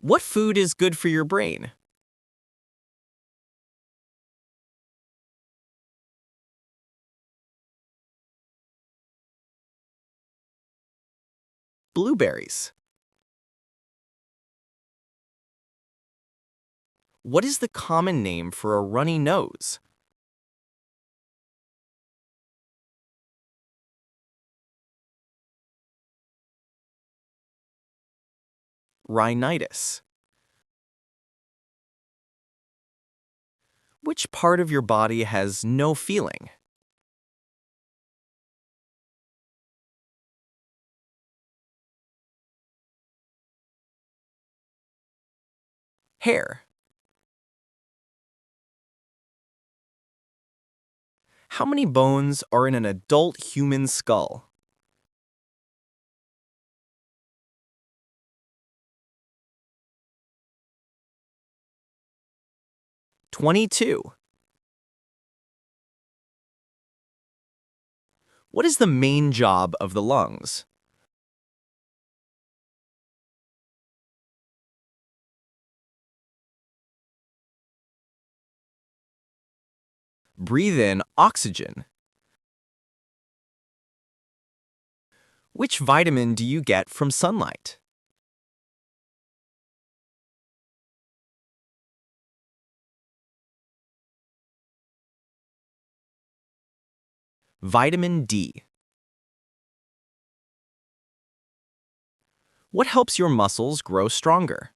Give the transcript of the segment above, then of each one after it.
What food is good for your brain? Blueberries. What is the common name for a runny nose? Rhinitis. Which part of your body has no feeling? Hair. How many bones are in an adult human skull? Twenty-two. What is the main job of the lungs? Breathe in oxygen. Which vitamin do you get from sunlight? Vitamin D. What helps your muscles grow stronger?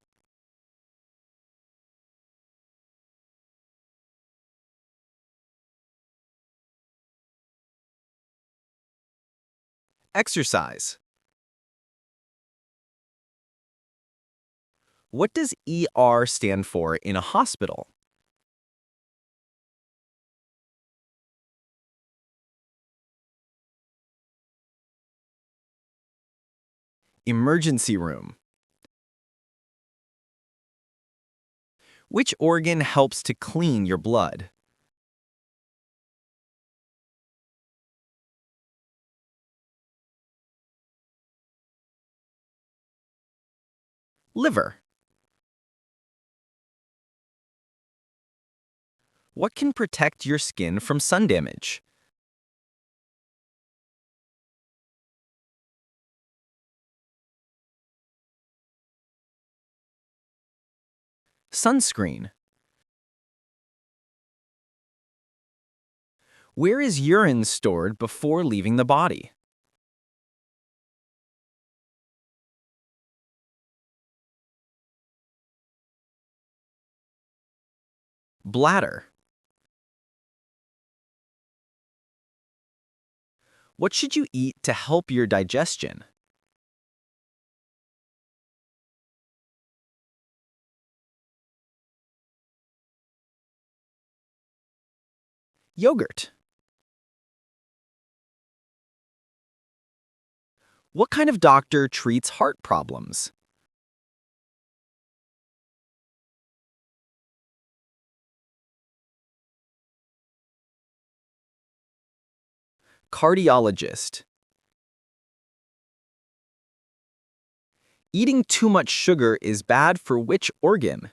Exercise. What does ER stand for in a hospital? Emergency room. Which organ helps to clean your blood? Liver. What can protect your skin from sun damage? Sunscreen. Where is urine stored before leaving the body? Bladder. What should you eat to help your digestion? Yogurt. What kind of doctor treats heart problems? Cardiologist. Eating too much sugar is bad for which organ?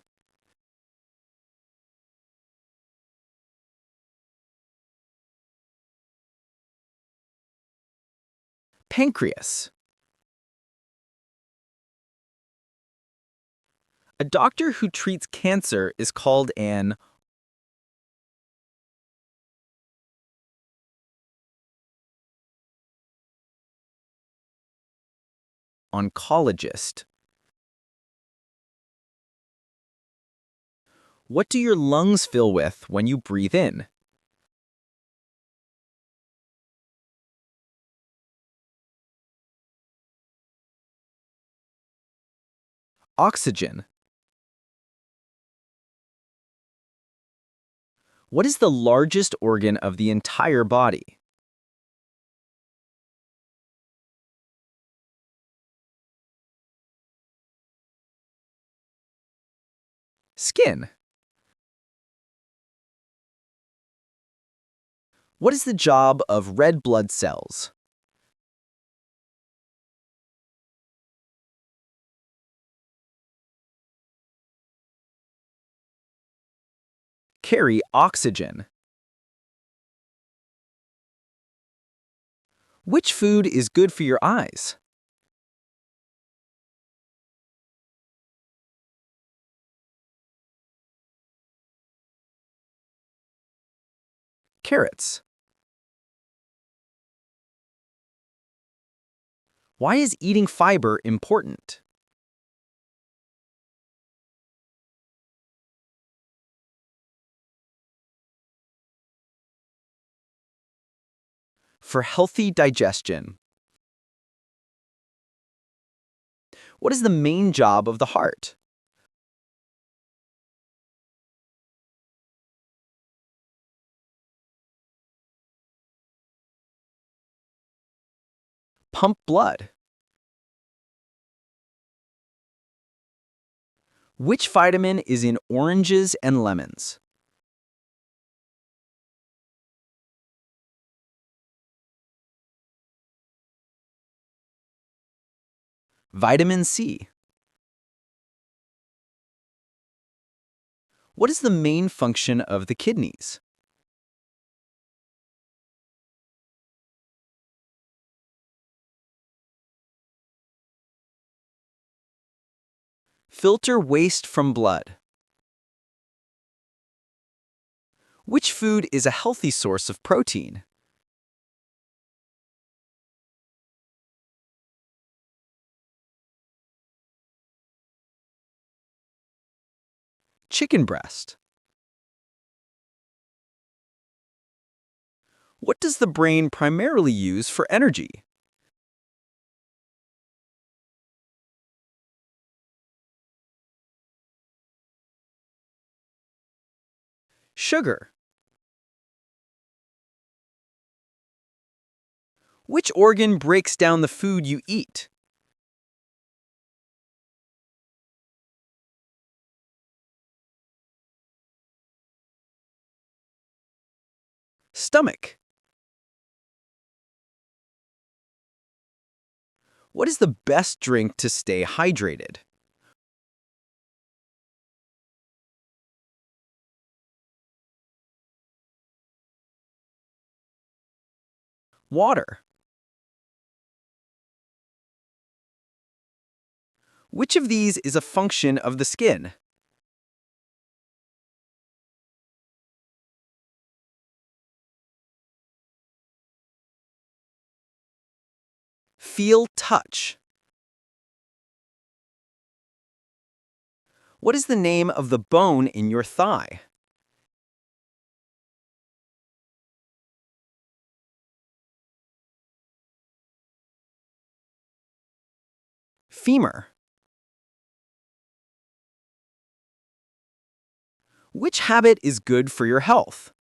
Pancreas. A doctor who treats cancer is called an oncologist. What do your lungs fill with when you breathe in? Oxygen. What is the largest organ of the entire body? Skin. What is the job of red blood cells? carry oxygen. Which food is good for your eyes? Carrots. Why is eating fiber important? For healthy digestion. What is the main job of the heart? Pump blood. Which vitamin is in oranges and lemons? Vitamin C. What is the main function of the kidneys? Filter waste from blood. Which food is a healthy source of protein? Chicken breast. What does the brain primarily use for energy? Sugar. Which organ breaks down the food you eat? Stomach. What is the best drink to stay hydrated? Water. Which of these is a function of the skin? Feel, touch. What is the name of the bone in your thigh? Femur. Which habit is good for your health?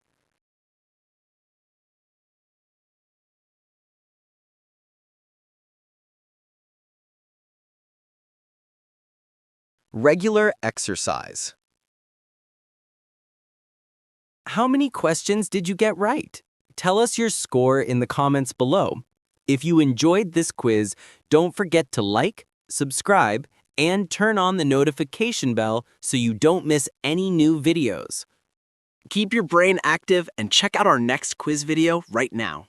Regular exercise. How many questions did you get right? Tell us your score in the comments below. If you enjoyed this quiz, don't forget to like, subscribe, and turn on the notification bell so you don't miss any new videos. Keep your brain active and check out our next quiz video right now.